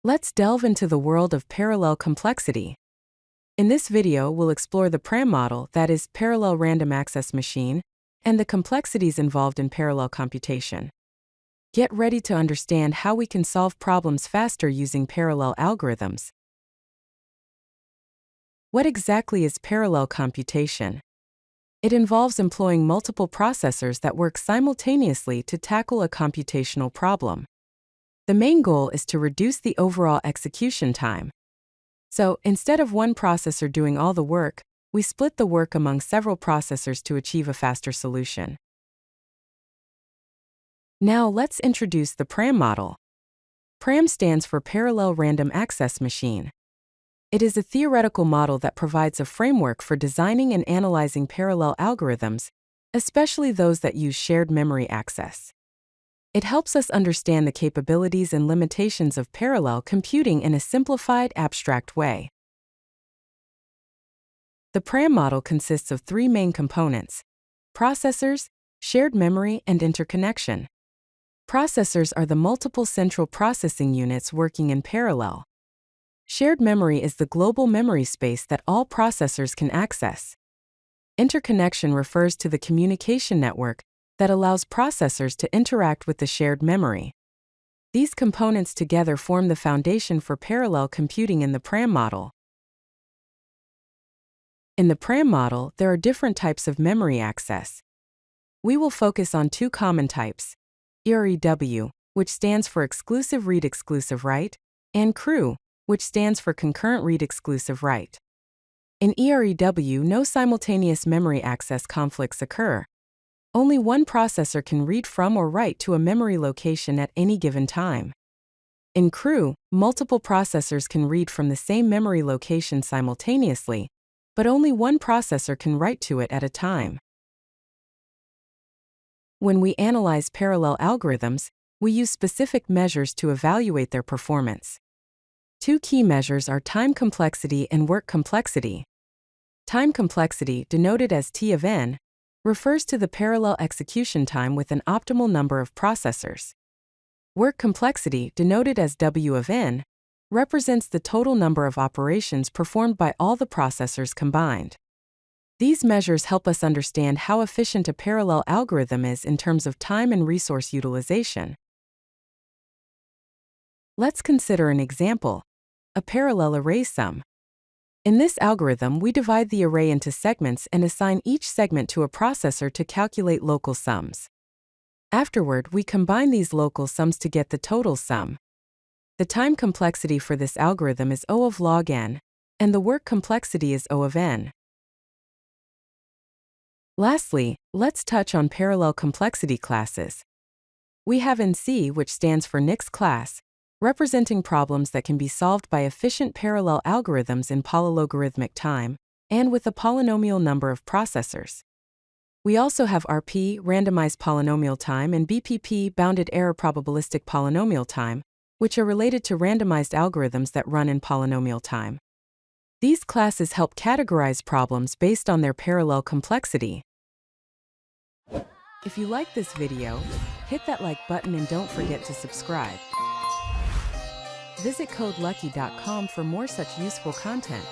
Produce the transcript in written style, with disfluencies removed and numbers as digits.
Let's delve into the world of parallel complexity. In this video, we'll explore the PRAM model, that is, parallel random access machine, and the complexities involved in parallel computation. Get ready to understand how we can solve problems faster using parallel algorithms. What exactly is parallel computation? It involves employing multiple processors that work simultaneously to tackle a computational problem. The main goal is to reduce the overall execution time. So, instead of one processor doing all the work, we split the work among several processors to achieve a faster solution. Now let's introduce the PRAM model. PRAM stands for Parallel Random Access Machine. It is a theoretical model that provides a framework for designing and analyzing parallel algorithms, especially those that use shared memory access. It helps us understand the capabilities and limitations of parallel computing in a simplified, abstract way. The PRAM model consists of three main components: processors, shared memory, and interconnection. Processors are the multiple central processing units working in parallel. Shared memory is the global memory space that all processors can access. Interconnection refers to the communication network that allows processors to interact with the shared memory. These components together form the foundation for parallel computing in the PRAM model. In the PRAM model, there are different types of memory access. We will focus on two common types: EREW, which stands for Exclusive Read Exclusive Write, and CREW, which stands for Concurrent Read Exclusive Write. In EREW, no simultaneous memory access conflicts occur. Only one processor can read from or write to a memory location at any given time. In CREW, multiple processors can read from the same memory location simultaneously, but only one processor can write to it at a time. When we analyze parallel algorithms, we use specific measures to evaluate their performance. Two key measures are time complexity and work complexity. Time complexity, denoted as T of n, refers to the parallel execution time with an optimal number of processors. Work complexity, denoted as W of n, represents the total number of operations performed by all the processors combined. These measures help us understand how efficient a parallel algorithm is in terms of time and resource utilization. Let's consider an example: a parallel array sum. In this algorithm, we divide the array into segments and assign each segment to a processor to calculate local sums. Afterward, we combine these local sums to get the total sum. The time complexity for this algorithm is O of log n, and the work complexity is O of n. Lastly, let's touch on parallel complexity classes. We have NC, which stands for Nix class, representing problems that can be solved by efficient parallel algorithms in polylogarithmic time, and with a polynomial number of processors. We also have RP, randomized polynomial time, and BPP, bounded error probabilistic polynomial time, which are related to randomized algorithms that run in polynomial time. These classes help categorize problems based on their parallel complexity. If you like this video, hit that like button and don't forget to subscribe. Visit CodeLucky.com for more such useful content.